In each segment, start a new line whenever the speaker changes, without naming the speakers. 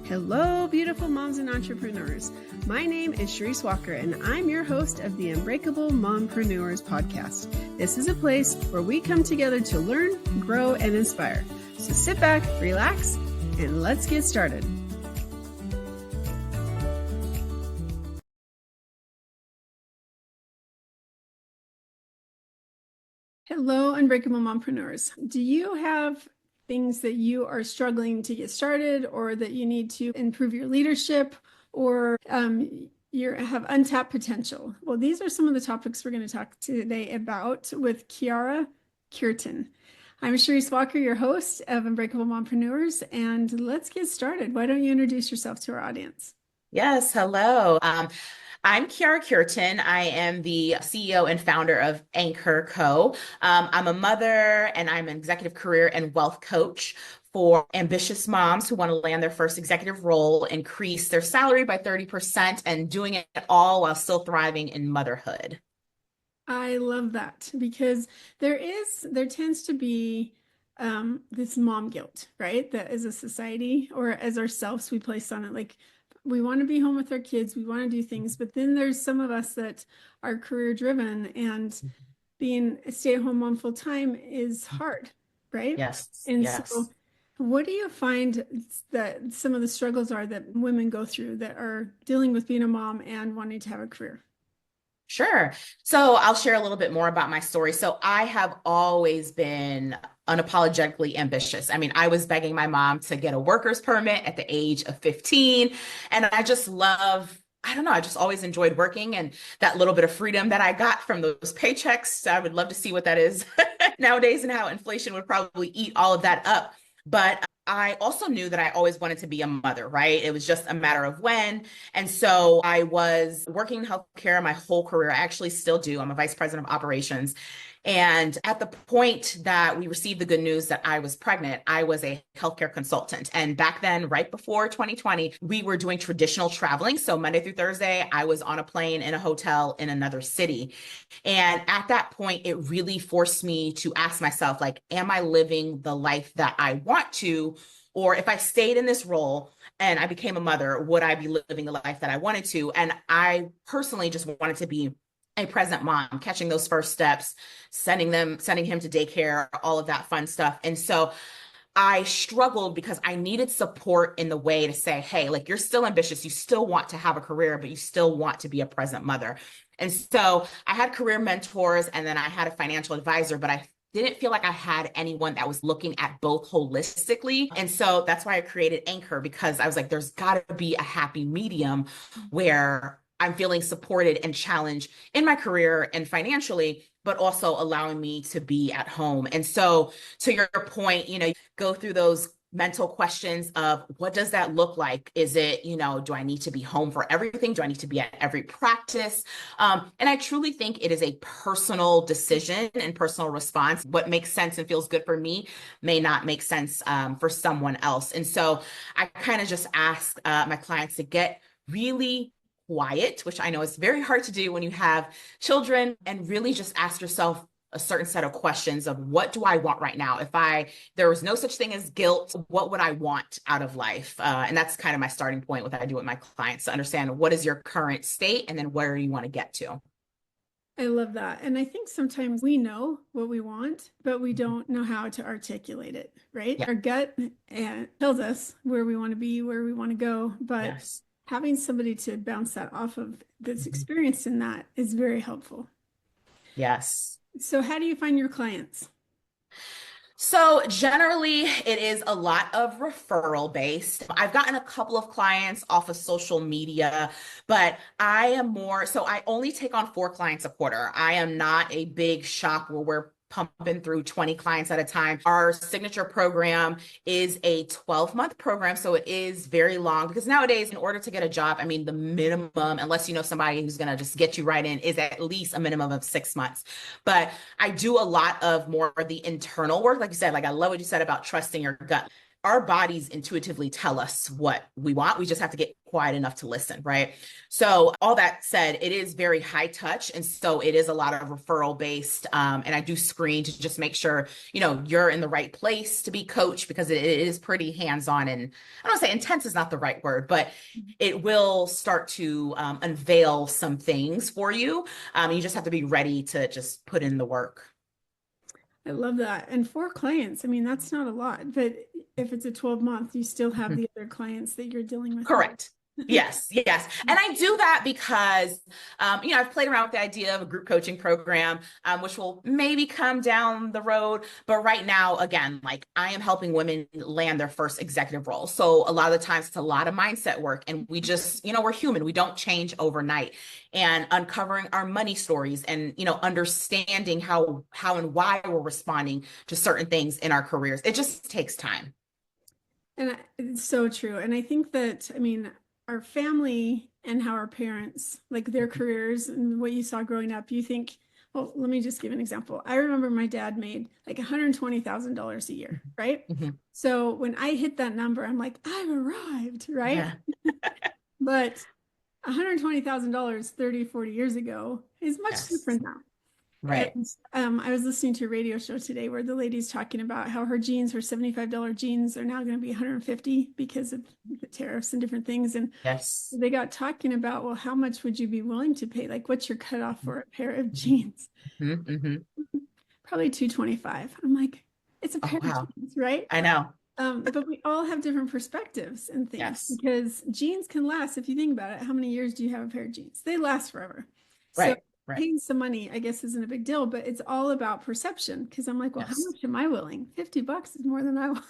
Hello, beautiful moms and entrepreneurs. My name is Charisse Walker, and I'm your host of the Unbreakable Mompreneurs podcast. This is a place where we come together to learn, grow, and inspire. So sit back, relax, and let's get started. Hello, Unbreakable Mompreneurs. Do you have things that you are struggling to get started, or that you need to improve your leadership, or you have untapped potential? Well, these are some of the topics we're going to talk today about with Khiara Cureton. I'm Charisse Walker, your host of Unbreakable Mompreneurs, and let's get started. Why don't you introduce yourself to our audience?
Yes, hello. I'm Khiara Cureton. I am the CEO and founder of AncHER Co. I'm a mother, and I'm an executive career and wealth coach for ambitious moms who want to land their first executive role, increase their salary by 30%, and doing it all while still thriving in motherhood.
I love that, because there tends to be this mom guilt, right? That as a society or as ourselves, we place on it. Like, we want to be home with our kids, we want to do things, but then there's some of us that are career driven, and being a stay-at-home mom full time is hard, right?
Yes,
And
yes.
so what do you find that some of the struggles are that women go through that are dealing with being a mom and wanting to have a career?
Sure. So I'll share a little bit more about my story. So I have always been unapologetically ambitious. I mean, I was begging my mom to get a worker's permit at the age of 15. And I just I don't know, I just always enjoyed working, and that little bit of freedom that I got from those paychecks. I would love to see what that is nowadays, and how inflation would probably eat all of that up. But I also knew that I always wanted to be a mother, right? It was just a matter of when. And so I was working in healthcare my whole career. I actually still do. I'm a vice president of operations. And at the point that we received the good news that I was pregnant, I was a healthcare consultant. And back then, right before 2020, we were doing traditional traveling. So Monday through Thursday, I was on a plane in a hotel in another city. And at that point, it really forced me to ask myself, like, am I living the life that I want to? Or if I stayed in this role and I became a mother, would I be living the life that I wanted to? And I personally just wanted to be a present mom, catching those first steps, sending him to daycare, all of that fun stuff. And so I struggled because I needed support in the way to say, hey, like, you're still ambitious. You still want to have a career, but you still want to be a present mother. And so I had career mentors, and then I had a financial advisor, but I didn't feel like I had anyone that was looking at both holistically. And so that's why I created AncHER, because I was like, there's got to be a happy medium where I'm feeling supported and challenged in my career and financially, but also allowing me to be at home. And so to your point, go through those mental questions of, what does that look like? Is it, do I need to be home for everything? Do I need to be at every practice? And I truly think it is a personal decision and personal response. What makes sense and feels good for me may not make sense for someone else. And so I kind of just ask my clients to get really quiet, which I know is very hard to do when you have children, and really just ask yourself a certain set of questions of, what do I want right now? If there was no such thing as guilt, what would I want out of life? And that's kind of my starting point with what I do with my clients, to understand what is your current state and then where you want to get to.
I love that. And I think sometimes we know what we want, but we don't know how to articulate it, right?
Yeah.
Our gut tells us where we want to be, where we want to go, but
Yes.
having somebody to bounce that off of that's experienced in that is very helpful.
Yes.
So how do you find your clients?
So generally, it is a lot of referral based. I've gotten a couple of clients off of social media, but I am so I only take on 4 clients a quarter. I am not a big shop where we're pumping through 20 clients at a time. Our signature program is a 12-month program, so it is very long, because nowadays, in order to get a job, I mean, the minimum, unless you know somebody who's going to just get you right in, is at least a minimum of 6 months. But I do a lot of more of the internal work. Like you said, like, I love what you said about trusting your gut. our bodies intuitively tell us what we want. We just have to get quiet enough to listen, right? So all that said, it is very high touch. And so it is a lot of referral based. And I do screen to just make sure, you're in the right place to be coached, because it is pretty hands-on, and I don't say intense is not the right word, but it will start to unveil some things for you. You just have to be ready to just put in the work.
I love that. And 4 clients, I mean, that's not a lot, but if it's a 12-month, you still have the other clients that you're dealing with.
Correct. Yes, yes. And I do that because, I've played around with the idea of a group coaching program, which will maybe come down the road. But right now, again, like, I am helping women land their first executive role. So a lot of the times it's a lot of mindset work, and we just, we're human. We don't change overnight. And uncovering our money stories and, understanding how and why we're responding to certain things in our careers. It just takes time.
And it's so true. And I think that, I mean, our family and how our parents, like their careers and what you saw growing up, you think, well, let me just give an example. I remember my dad made like $120,000 a year, right?
Mm-hmm.
So when I hit that number, I'm like, I've arrived, right?
Yeah.
But $120,000 30, 40 years ago is much different now.
Right.
And I was listening to a radio show today where the lady's talking about how her jeans, her $75 jeans, are now going to be $150 because of the tariffs and different things. And
yes,
they got talking about, well, how much would you be willing to pay? Like, what's your cutoff for a pair of jeans?
Mm-hmm.
Probably $225. I'm like, it's a pair of jeans, right?
I know.
But we all have different perspectives and things, because jeans can last. If you think about it, how many years do you have a pair of jeans? They last forever.
Right.
So paying some money, I guess, isn't a big deal, but it's all about perception. Because I'm like, well, how much am I willing? $50 is more than I want.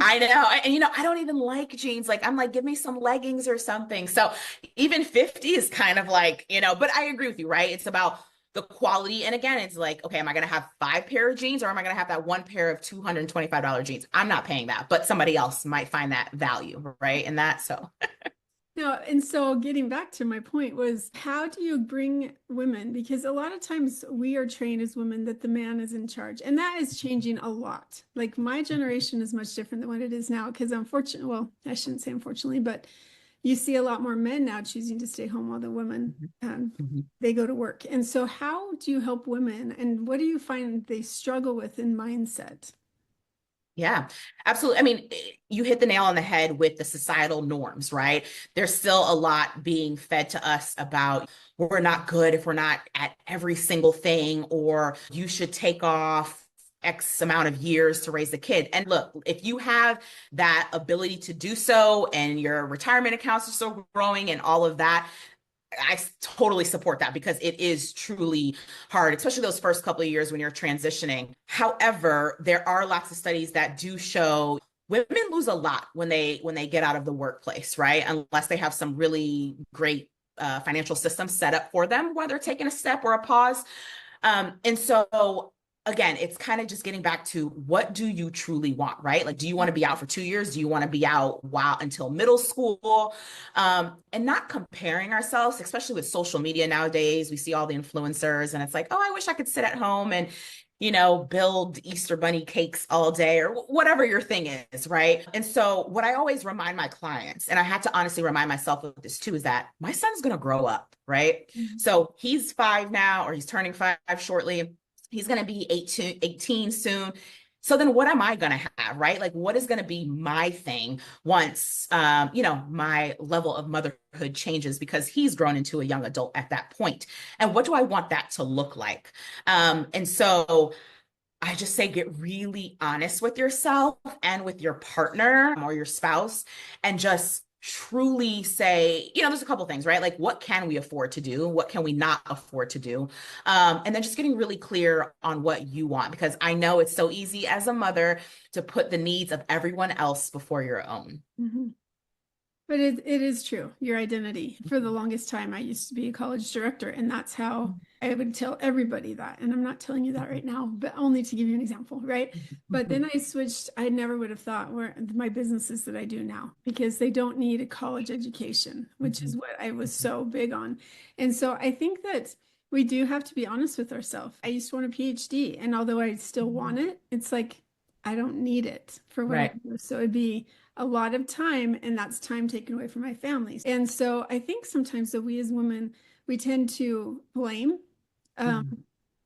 I know. And, I don't even like jeans. Like, I'm like, give me some leggings or something. So even 50 is kind of like, but I agree with you, right? It's about the quality. And again, it's like, okay, am I going to have 5 pair of jeans, or am I going to have that one pair of $225 jeans? I'm not paying that, but somebody else might find that value, right? And that, so.
No, and so getting back to my point was, how do you bring women? Because a lot of times we are trained as women that the man is in charge, and that is changing a lot. Like, my generation is much different than what it is now, because unfortunately, well, I shouldn't say unfortunately, but you see a lot more men now choosing to stay home while the women, they go to work. And so how do you help women, and what do you find they struggle with in mindset?
Yeah, absolutely. I mean, you hit the nail on the head with the societal norms, right? There's still a lot being fed to us about, we're not good if we're not at every single thing, or you should take off X amount of years to raise a kid. And look, if you have that ability to do so, and your retirement accounts are still growing and all of that, I totally support that, because it is truly hard, especially those first couple of years when you're transitioning. However, there are lots of studies that do show women lose a lot when they get out of the workplace, right? Unless they have some really great financial systems set up for them, whether taking a step or a pause. And so again, it's kind of just getting back to, what do you truly want, right? Like, do you want to be out for 2 years? Do you want to be out until middle school? And not comparing ourselves, especially with social media nowadays. We see all the influencers, and it's like, oh, I wish I could sit at home and, build Easter bunny cakes all day, or whatever your thing is, right? And so what I always remind my clients, and I had to honestly remind myself of this too, is that my son's going to grow up, right? So he's 5 now, or he's turning 5 shortly. He's going to be 18 soon. So then what am I going to have, right? Like, what is going to be my thing once, my level of motherhood changes, because he's grown into a young adult at that point. And what do I want that to look like? And so I just say, get really honest with yourself and with your partner or your spouse, and just truly say, there's a couple things, right? Like, what can we afford to do? What can we not afford to do? And then just getting really clear on what you want, because I know it's so easy as a mother to put the needs of everyone else before your own.
But it is true, your identity. For the longest time, I used to be a college director, and that's how I would tell everybody that. And I'm not telling you that right now, but only to give you an example, right? But then I switched. I never would have thought where my businesses that I do now, because they don't need a college education, which is what I was so big on. And so I think that we do have to be honest with ourselves. I used to want a PhD, and although I still want it, it's like, I don't need it for what I
Right.
do. So it'd be a lot of time, and that's time taken away from my family. And so I think sometimes that we as women, we tend to blame, um,
Mhm.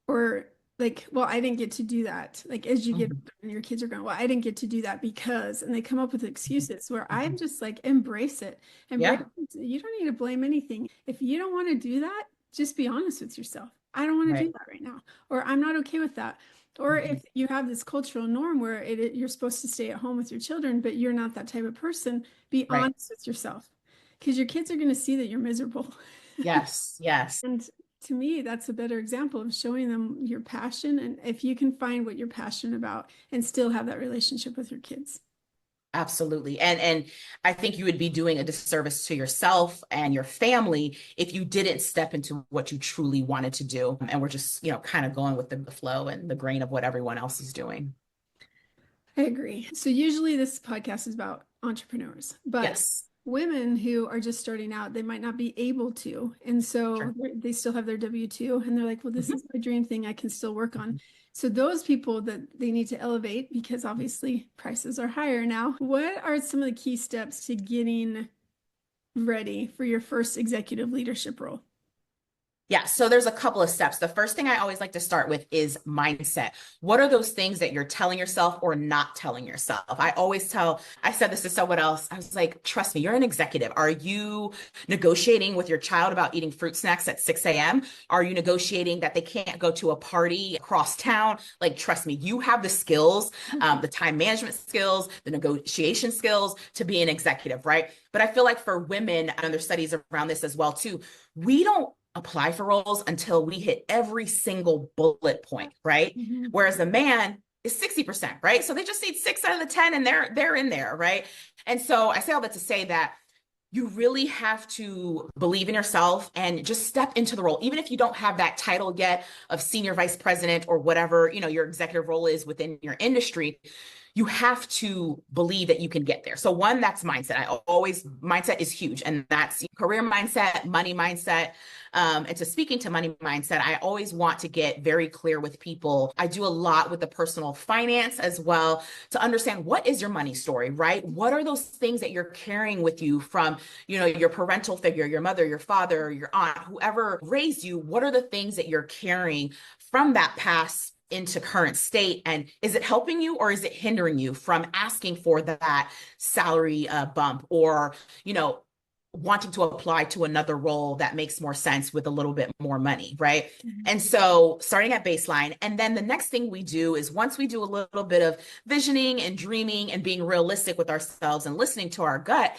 or like, well, I didn't get to do that. Like as you get
Mhm.
older and your kids are going, well, I didn't get to do that because, and they come up with excuses where I'm
Mhm.
just like, embrace it. Embrace
Yeah.
it. You don't need to blame anything. If you don't want to do that, just be honest with yourself. I don't want to
Right.
do that right now, or I'm not okay with that. Or
Mhm.
if you have this cultural norm where you're supposed to stay at home with your children, but you're not that type of person, be
Right.
honest with yourself because your kids are going to see that you're miserable.
Yes. Yes.
And to me, that's a better example of showing them your passion. And if you can find what you're passionate about and still have that relationship with your kids.
Absolutely. And I think you would be doing a disservice to yourself and your family if you didn't step into what you truly wanted to do. And we're just, kind of going with the flow and the grain of what everyone else is doing.
I agree. So usually this podcast is about entrepreneurs, but
Yes.
women who are just starting out, they might not be able to. And so
Sure.
they still have their W-2 and they're like, well, this
Mhm.
is my dream thing I can still work on.
Mhm.
So those people that they need to elevate because obviously prices are higher now. What are some of the key steps to getting ready for your first executive leadership role?
Yeah, so there's a couple of steps. The first thing I always like to start with is mindset. What are those things that you're telling yourself or not telling yourself? I said this to someone else. I was like, trust me, you're an executive. Are you negotiating with your child about eating fruit snacks at 6 a.m.? Are you negotiating that they can't go to a party across town? Like, trust me, you have the skills, the time management skills, the negotiation skills to be an executive, right? But I feel like for women, and there's studies around this as well too, we don't apply for roles until we hit every single bullet point, right?
Mhm.
Whereas the man is 60%, right? So they just need 6 out of the 10 and they're in there, right? And so I say all that to say that you really have to believe in yourself and just step into the role. Even if you don't have that title yet of senior vice president or whatever, your executive role is within your industry, you have to believe that you can get there. So one, that's mindset. Mindset is huge. And that's career mindset, money mindset. And to speaking to money mindset, I always want to get very clear with people. I do a lot with the personal finance as well to understand what is your money story, right? What are those things that you're carrying with you from, your parental figure, your mother, your father, your aunt, whoever raised you? What are the things that you're carrying from that past into current state, and is it helping you or is it hindering you from asking for that salary bump, or wanting to apply to another role that makes more sense with a little bit more money, right?
Mhm.
And so starting at baseline, and then the next thing we do is once we do a little bit of visioning and dreaming and being realistic with ourselves and listening to our gut,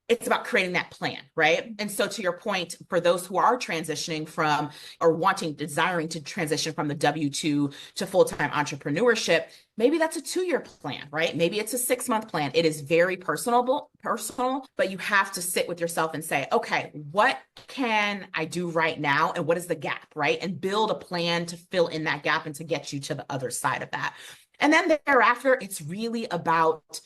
it's about creating that plan, right? And so to your point, for those who are transitioning from or desiring to transition from the W-2 to full-time entrepreneurship, maybe that's a 2-year plan, right? Maybe it's a 6-month plan. It is very personal, but you have to sit with yourself and say, okay, what can I do right now? And what is the gap, right? And build a plan to fill in that gap and to get you to the other side of that. And then thereafter, it's really about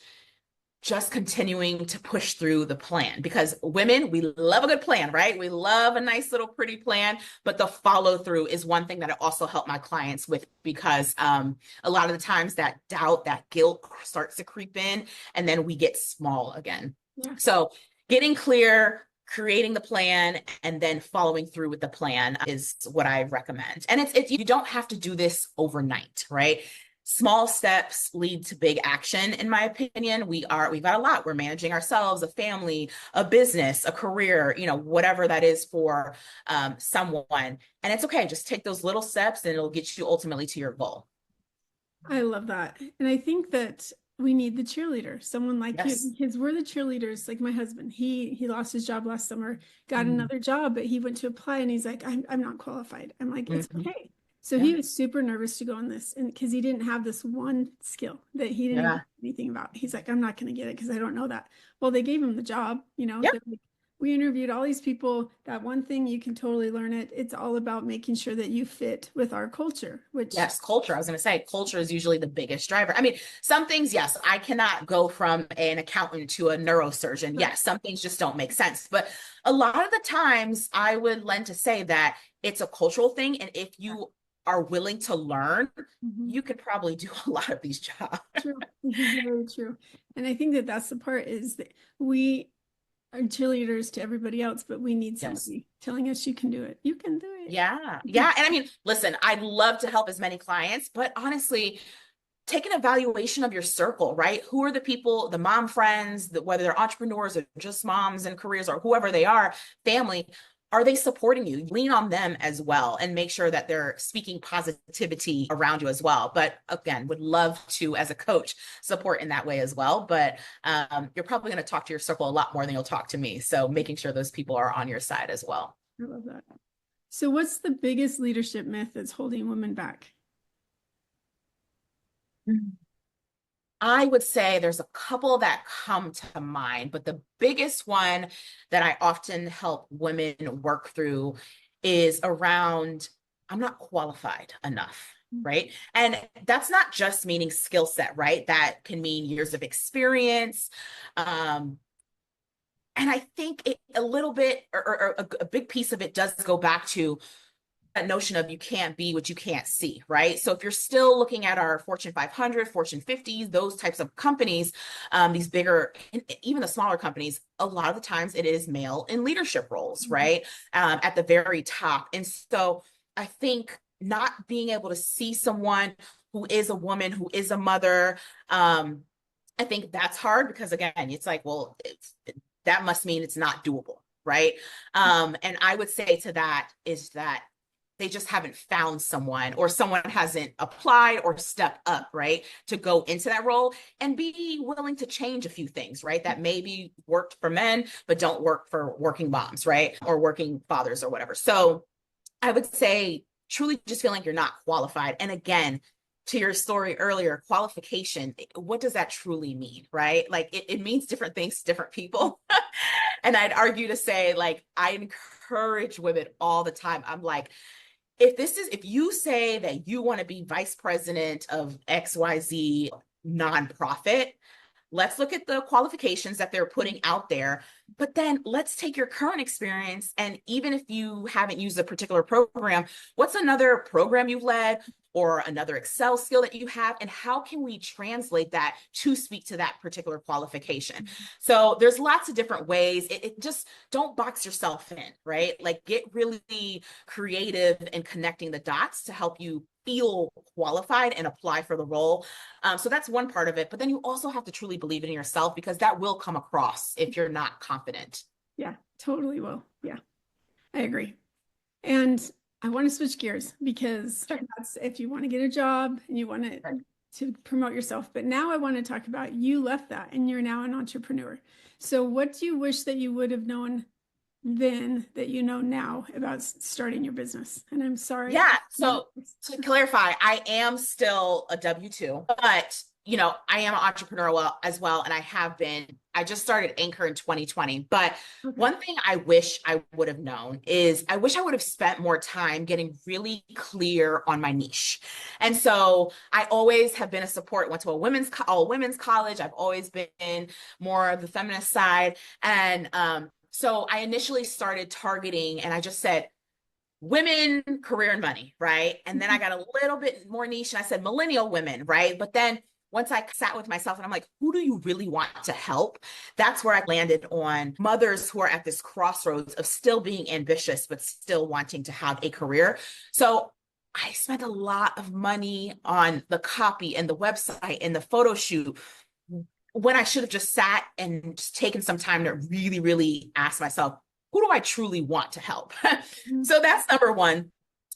just continuing to push through the plan, because women, we love a good plan, right? We love a nice little pretty plan, but the follow through is one thing that I also help my clients with, because a lot of the times that doubt, that guilt starts to creep in, and then we get small again.
Yeah.
So getting clear, creating the plan, and then following through with the plan is what I recommend. And you don't have to do this overnight, right? Small steps lead to big action, in my opinion. We've got a lot. We're managing ourselves, a family, a business, a career, whatever that is for someone. And it's okay. Just take those little steps and it'll get you ultimately to your goal.
I love that. And I think that we need the cheerleader, someone like you,
Yes.
because we're the cheerleaders. Like my husband, he lost his job last summer, got
Mm-hmm.
another job, but he went to apply and he's like, I'm not qualified. I'm like, it's
Mm-hmm.
okay. So
Yeah.
he was super nervous to go on this, and because he didn't have this one skill that he didn't even
Yeah.
know anything about. He's like, I'm not going to get it because I don't know that. Well, they gave him the job,
Yep.
we interviewed all these people. That one thing you can totally learn it. It's all about making sure that you fit with our culture, which
Yes, culture. I was going to say culture is usually the biggest driver. I mean, some things, yes, I cannot go from an accountant to a neurosurgeon.
right.
Yes, some things just don't make sense. But a lot of the times I would lend to say that it's a cultural thing. And if you are willing to learn,
Mhm.
you could probably do a lot of these jobs.
True. This is very true. And I think that that's the part is that we are cheerleaders to everybody else, but we need
Yes.
somebody telling us you can do it. You can do it.
Yeah. Yeah. And I mean, listen, I'd love to help as many clients, but honestly, take an evaluation of your circle, right? Who are the people, the mom friends, whether they're entrepreneurs or just moms and careers or whoever they are, family, are they supporting you? Lean on them as well and make sure that they're speaking positivity around you as well. But again, would love to, as a coach, support in that way as well. But you're probably going to talk to your circle a lot more than you'll talk to me. So making sure those people are on your side as well.
I love that. So what's the biggest leadership myth that's holding women back?
I would say there's a couple that come to mind, but the biggest one that I often help women work through is around, I'm not qualified enough, right? And that's not just meaning skill set, right? That can mean years of experience. And I think a little bit, or a big piece of it does go back to that notion of you can't be what you can't see, right? So if you're still looking at our Fortune 500, Fortune 50, those types of companies, these bigger, even the smaller companies, a lot of the times it is male in leadership roles, right? At the very top. And so I think not being able to see someone who is a woman, who is a mother, I think that's hard because again, it's like, well, that must mean it's not doable, right? And I would say to that is that they just haven't found someone, or someone hasn't applied or stepped up, right, to go into that role and be willing to change a few things, right, that maybe worked for men, but don't work for working moms, right, or working fathers or whatever. So I would say truly just feeling like you're not qualified. And again, to your story earlier, qualification, what does that truly mean, right? Like it means different things to different people. And I'd argue to say, like, I encourage women all the time. I'm like, if you say that you want to be vice president of XYZ nonprofit, let's look at the qualifications that they're putting out there, but then let's take your current experience. And even if you haven't used a particular program, what's another program you've led or another Excel skill that you have? And how can we translate that to speak to that particular qualification? So there's lots of different ways. It just, don't box yourself in, right? Like get really creative in connecting the dots to help you feel qualified and apply for the role. So that's one part of it. But then you also have to truly believe in yourself, because that will come across if you're not confident.
Yeah, totally will. Yeah, I agree. And I want to switch gears because that's if you want to get a job and you want to promote yourself. But now I want to talk about you left that and you're now an entrepreneur. So what do you wish that you would have known then that you know now about starting your business? And I'm sorry.
Yeah. So to clarify, I am still a W-2, but I am an entrepreneur as well. And I just started AncHER in 2020. But one thing I wish I would have known is I wish I would have spent more time getting really clear on my niche. And so I always have been a support, went to all women's college. I've always been more of the feminist side. And so I initially started targeting, and I just said, women, career, and money, right? And then I got a little bit more niche and I said millennial women, right? But then once I sat with myself and I'm like, who do you really want to help? That's where I landed on mothers who are at this crossroads of still being ambitious, but still wanting to have a career. So I spent a lot of money on the copy and the website and the photo shoot, when I should have just sat and just taken some time to really, really ask myself, who do I truly want to help? So that's number one.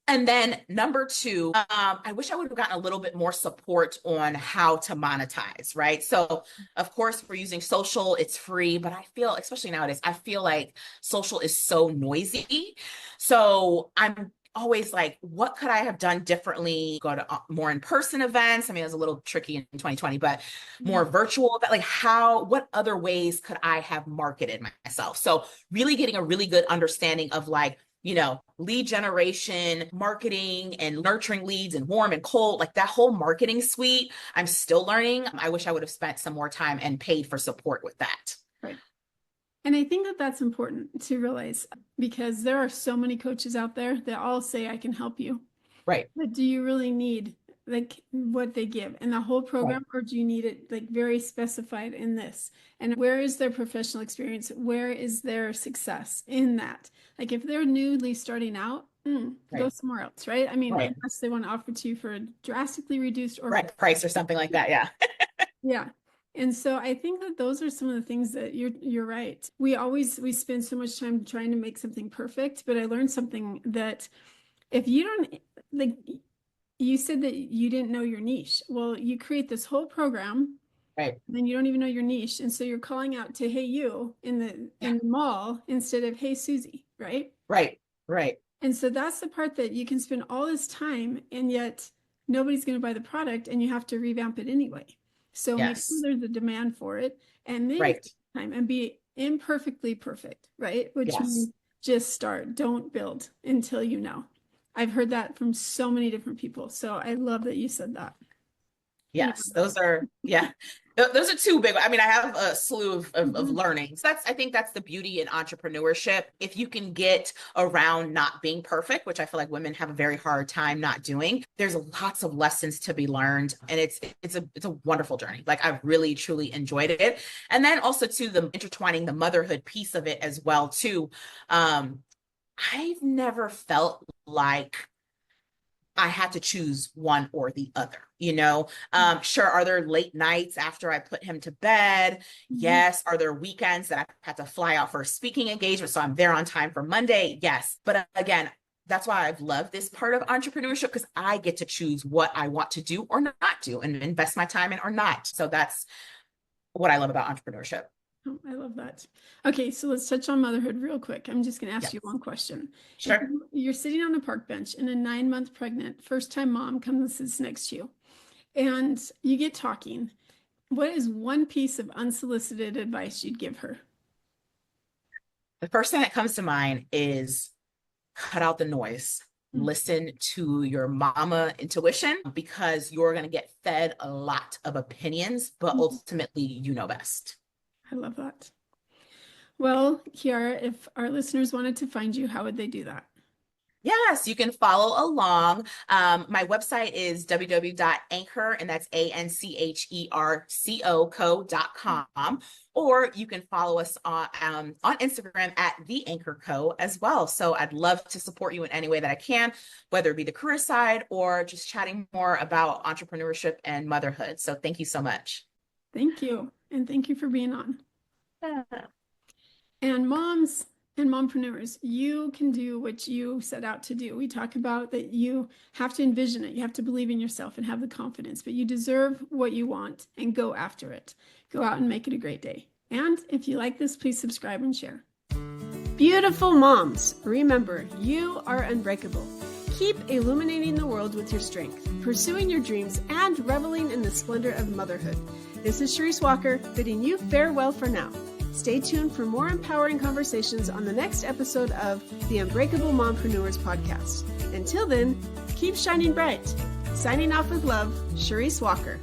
And then number two, I wish I would have gotten a little bit more support on how to monetize, right? So of course, we're using social, it's free, but I feel, especially nowadays, I feel like social is so noisy. So I'm always like, what could I have done differently? Go to more in-person events. I mean, it was a little tricky in 2020, but more virtual, but like what other ways could I have marketed myself? So really getting a really good understanding of like, lead generation, marketing, and nurturing leads, and warm and cold, like that whole marketing suite, I'm still learning. I wish I would have spent some more time and paid for support with that.
Right. And I think that that's important to realize, because there are so many coaches out there that all say, I can help you.
Right.
But do you really need like what they give in the whole
Right.
program, or do you need it like very specified in this? And where is their professional experience? Where is their success in that? Like if they're newly starting out, go
Right.
somewhere else, right? I mean,
Right.
unless they want to offer to you for a drastically reduced or
Right. Price or something like that. Yeah.
yeah. And so I think that those are some of the things that you're right. We spend so much time trying to make something perfect, but I learned something that if you don't like you said that you didn't know your niche. Well, you create this whole program,
Right.
then you don't even know your niche. And so you're calling out to hey you
Yeah.
in the mall instead of hey Susie, right?
Right. Right.
And so that's the part that you can spend all this time and yet nobody's going to buy the product and you have to revamp it anyway. So make sure
Yes.
there's a demand for it and then
Right.
time and be imperfectly perfect, right? Which
Yes.
means just start, don't build until you know. I've heard that from so many different people. So I love that you said that.
Yes, those are, yeah, those are two big. I mean, I have a slew of learnings. I think that's the beauty in entrepreneurship. If you can get around not being perfect, which I feel like women have a very hard time not doing, there's lots of lessons to be learned. And it's a wonderful journey. Like I've really, truly enjoyed it. And then also to the intertwining the motherhood piece of it as well, too. I've never felt like I had to choose one or the other, you know? Sure, are there late nights after I put him to bed? Yes. Are there weekends that I had to fly out for a speaking engagement so I'm there on time for Monday? Yes. But again, that's why I've loved this part of entrepreneurship, because I get to choose what I want to do or not do and invest my time in or not. So that's what I love about entrepreneurship.
Oh, I love that. Okay, so let's touch on motherhood real quick. I'm just going to ask
Yes.
you one question.
Sure.
If you're sitting on a park bench and a 9-month pregnant first-time mom comes and sits next to you, and you get talking, what is one piece of unsolicited advice you'd give her?
The first thing that comes to mind is cut out the noise. Listen to your mama intuition, because you're going to get fed a lot of opinions, but ultimately you know best.
I love that. Well, Khiara, if our listeners wanted to find you, how would they do that?
Yes, you can follow along. My website is www.anchor, and that's AncHERCO.com. Or you can follow us on Instagram at the AncHER Co as well. So I'd love to support you in any way that I can, whether it be the career side or just chatting more about entrepreneurship and motherhood. So thank you so much.
Thank you. And thank you for being on.
Yeah.
And moms and mompreneurs, you can do what you set out to do. We talk about that you have to envision it. You have to believe in yourself and have the confidence, but you deserve what you want and go after it. Go out and make it a great day. And if you like this, please subscribe and share. Beautiful moms, remember, you are unbreakable. Keep illuminating the world with your strength, pursuing your dreams, and reveling in the splendor of motherhood. This is Charisse Walker, bidding you farewell for now. Stay tuned for more empowering conversations on the next episode of the Unbreakable Mompreneurs podcast. Until then, keep shining bright. Signing off with love, Charisse Walker.